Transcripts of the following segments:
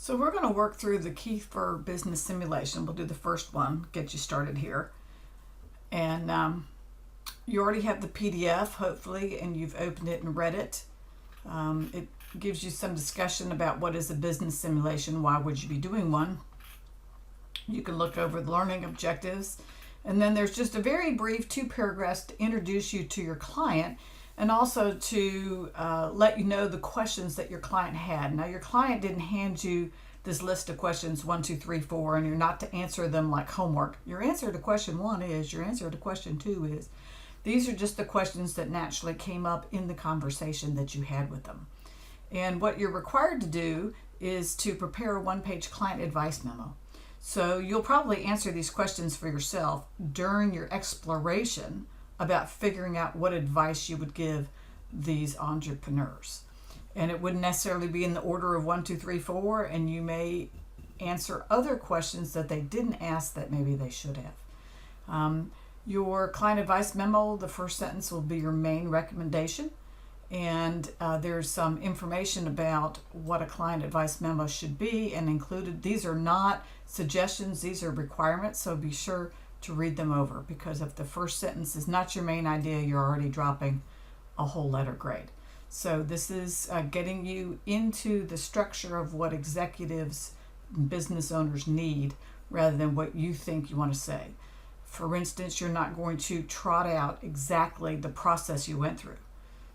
So we're going to work through the kefir business simulation. We'll do the first one, get you started here. And you already have the PDF, hopefully, and you've opened it and read it. It gives you some discussion about what is a business simulation, why would you be doing one. You can look over the learning objectives. And then there's just a very brief 2 paragraphs to introduce you to your client and also to let you know the questions that your client had. Now, your client didn't hand you this list of questions 1, 2, 3, 4, and you're not to answer them like homework. Your answer to question 1 is, your answer to question 2 is. These are just the questions that naturally came up in the conversation that you had with them. And what you're required to do is to prepare a 1-page client advice memo. So you'll probably answer these questions for yourself during your exploration about figuring out what advice you would give these entrepreneurs. And it wouldn't necessarily be in the order of 1, 2, 3, 4, and you may answer other questions that they didn't ask that maybe they should have. Your client advice memo, the first sentence will be your main recommendation. And there's some information about what a client advice memo should be and included. These are not suggestions, these are requirements, so be sure to read them over, because if the first sentence is not your main idea, you're already dropping a whole letter grade. So this is getting you into the structure of what executives and business owners need rather than what you think you want to say. For instance, you're not going to trot out exactly the process you went through.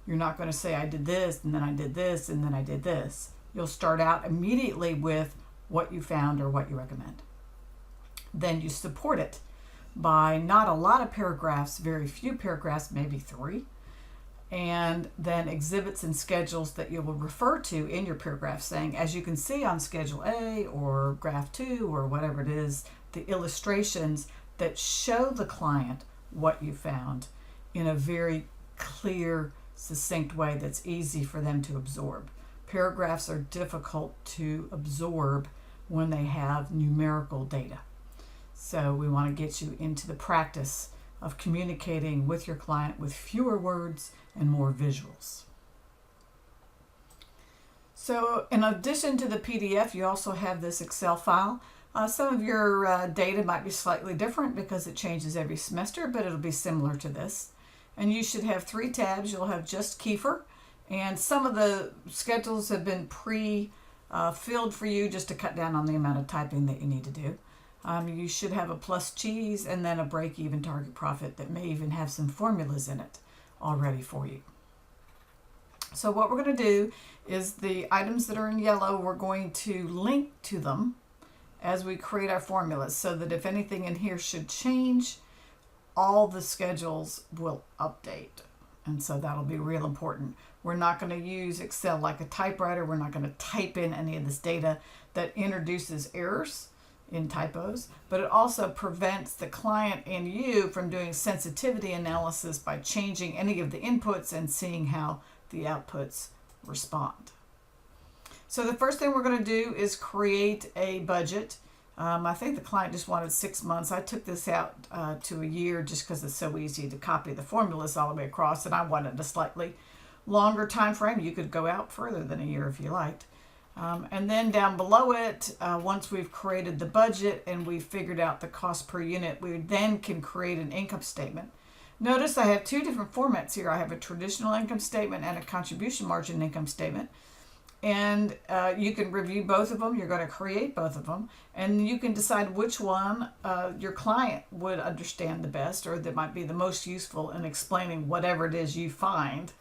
You're not going to say, I did this, and then I did this, and then I did this. You'll start out immediately with what you found or what you recommend. Then you support it by not a lot of paragraphs, very few paragraphs, maybe 3, and then exhibits and schedules that you will refer to in your paragraph, saying, as you can see on Schedule A or Graph 2 or whatever it is, the illustrations that show the client what you found in a very clear, succinct way that's easy for them to absorb. Paragraphs are difficult to absorb when they have numerical data. So we want to get you into the practice of communicating with your client with fewer words and more visuals. So in addition to the PDF, you also have this Excel file. Some of your data might be slightly different because it changes every semester, but it'll be similar to this. And you should have 3 tabs. You'll have just kefir, and some of the schedules have been filled for you just to cut down on the amount of typing that you need to do. You should have a plus cheese and then a break-even target profit that may even have some formulas in it already for you. So what we're going to do is the items that are in yellow, we're going to link to them as we create our formulas so that if anything in here should change, all the schedules will update. And so that'll be real important. We're not going to use Excel like a typewriter. We're not going to type in any of this data that introduces errors in typos, but it also prevents the client and you from doing sensitivity analysis by changing any of the inputs and seeing how the outputs respond. So the first thing we're going to do is create a budget. I think the client just wanted 6 months. I took this out to a year just because it's so easy to copy the formulas all the way across, and I wanted a slightly longer time frame. You could go out further than a year if you liked. And then down below it, once we've created the budget and we've figured out the cost per unit, we then can create an income statement. Notice I have 2 different formats here. I have a traditional income statement and a contribution margin income statement. And you can review both of them. You're going to create both of them. And you can decide which one your client would understand the best or that might be the most useful in explaining whatever it is you find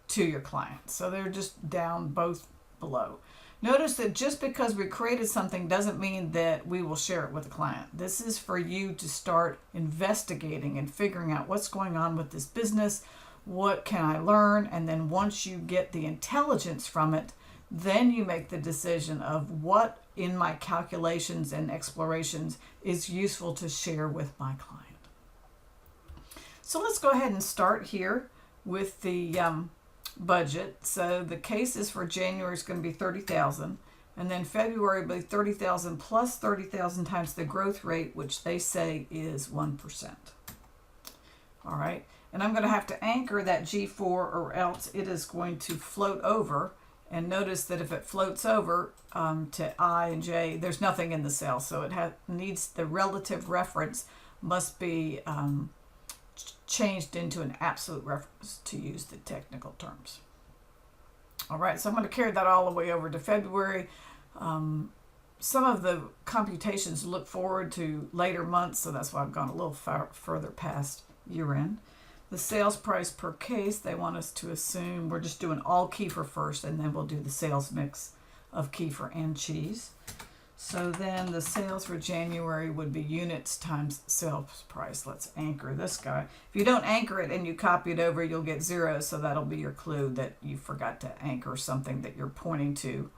to your client. So they're just down both below. Notice that just because we created something doesn't mean that we will share it with the client. This is for you to start investigating and figuring out what's going on with this business, what can I learn, and then once you get the intelligence from it, then you make the decision of what in my calculations and explorations is useful to share with my client. So let's go ahead and start here with the budget. So the cases for January is going to be 30,000, and then February will be 30,000 plus 30,000 times the growth rate, which they say is 1%. All right, and I'm going to have to anchor that G4 or else it is going to float over And notice that if it floats over to I and J, there's nothing in the cell. So it needs the relative reference must be changed into an absolute reference to use the technical terms. All right, so I'm going to carry that all the way over to February. Some of the computations look forward to later months, so that's why I've gone a little further past year end. The sales price per case, they want us to assume we're just doing all kefir first, and then we'll do the sales mix of kefir and cheese. So then the sales for January would be units times sales price. Let's anchor this guy. If you don't anchor it and you copy it over, you'll get 0, so that'll be your clue that you forgot to anchor something that you're pointing to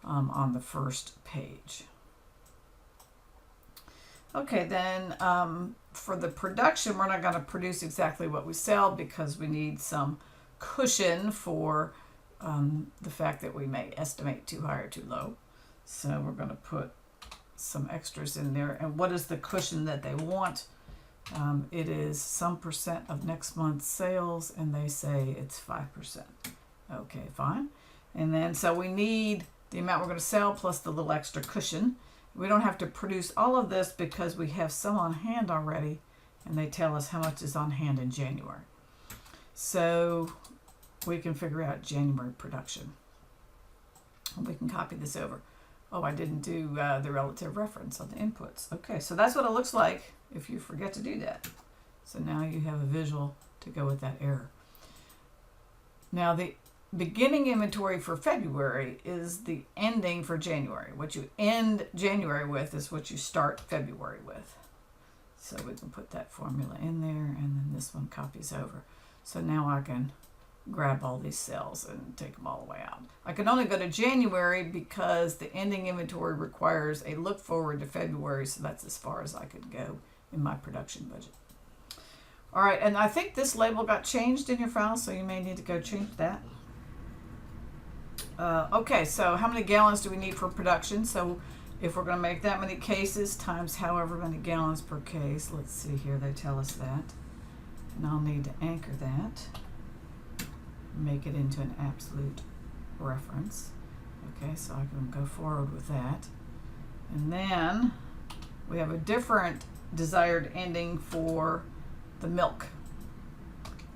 on the first page. Okay, then for the production, we're not going to produce exactly what we sell because we need some cushion for the fact that we may estimate too high or too low. So we're going to put some extras in there. And what is the cushion that they want? It is some percent of next month's sales, and they say it's 5%. Okay, fine. And then so we need the amount we're going to sell plus the little extra cushion. We don't have to produce all of this because we have some on hand already, and they tell us how much is on hand in January. So we can figure out January production. We can copy this over. Oh, I didn't do the relative reference on the inputs. Okay, so that's what it looks like if you forget to do that. So now you have a visual to go with that error. Now the beginning inventory for February is the ending for January. What you end January with is what you start February with. So we can put that formula in there, and then this one copies over. So now I can grab all these cells and take them all the way out. I can only go to January because the ending inventory requires a look forward to February, so that's as far as I could go in my production budget. All right, and I think this label got changed in your file, so you may need to go change that. Okay, so how many gallons do we need for production? So if we're going to make that many cases times however many gallons per case, let's see here, they tell us that. And I'll need to anchor that, make it into an absolute reference. Okay, so I can go forward with that. And then we have a different desired ending for the milk.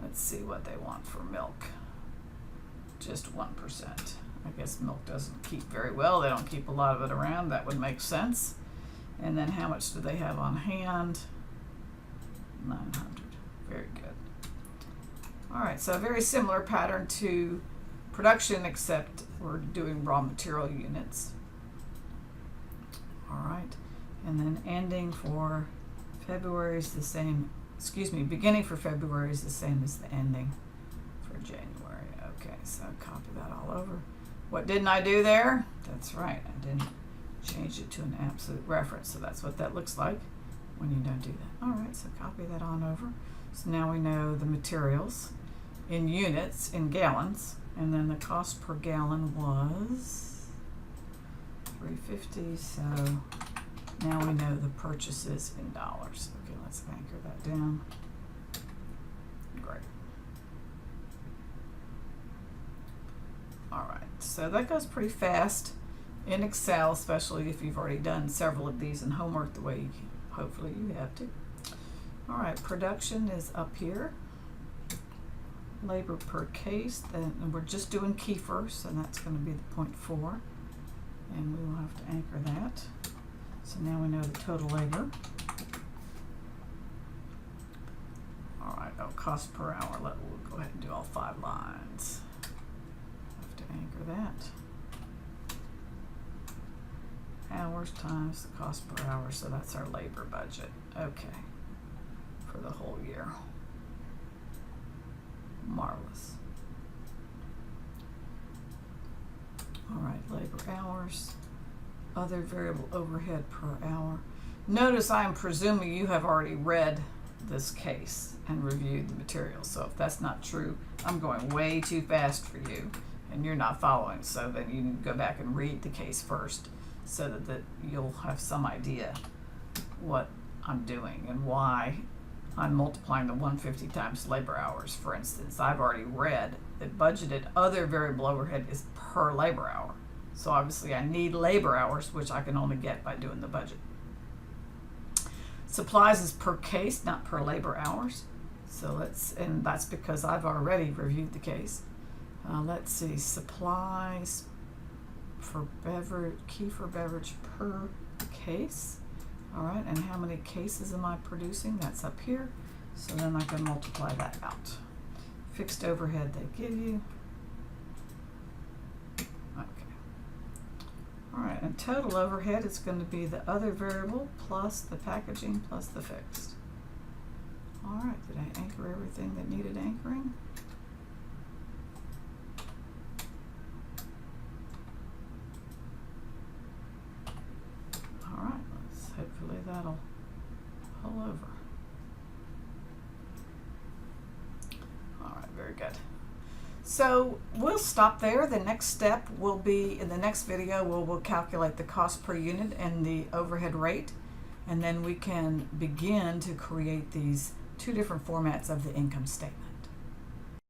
Let's see what they want for milk. Just 1%. I guess milk doesn't keep very well. They don't keep a lot of it around. That would make sense. And then how much do they have on hand? 900. Very good. All right, so a very similar pattern to production, except we're doing raw material units. All right, and then ending for February is the same, beginning for February is the same as the ending for January. Okay, so copy that all over. What didn't I do there? That's right, I didn't change it to an absolute reference, so that's what that looks like when you don't do that. All right, so copy that on over. So now we know the materials in units, in gallons, and then the cost per gallon was $3.50, so now we know the purchases in dollars. Okay, let's anchor that down. Great. All right, so that goes pretty fast in Excel, especially if you've already done several of these in homework the way hopefully you have to. All right, production is up here. Labor per case, then we're just doing kefir, so that's going to be the 0.4, and we will have to anchor that. So now we know the total labor. All right, cost per hour. We'll go ahead and do all 5 lines. Have to anchor that. Hours times the cost per hour, so that's our labor budget. Okay, for the whole year. Marvelous. All right, labor hours, other variable overhead per hour. Notice I am presuming you have already read this case and reviewed the material. So if that's not true, I'm going way too fast for you and you're not following. So then you can go back and read the case first so that you'll have some idea what I'm doing and why I'm multiplying the 150 times labor hours, for instance. I've already read that budgeted other variable overhead is per labor hour. So obviously I need labor hours, which I can only get by doing the budget. Supplies is per case, not per labor hours. So and that's because I've already reviewed the case. Let's see, supplies for kefir beverage per case. All right, and how many cases am I producing? That's up here. So then I can multiply that out. Fixed overhead they give you. Okay. All right, and total overhead is going to be the other variable plus the packaging plus the fixed. All right, did I anchor everything that needed anchoring? All right, hopefully that'll pull over. All right, very good. So we'll stop there. The next step will be in the next video. We'll calculate the cost per unit and the overhead rate, and then we can begin to create these two different formats of the income statement.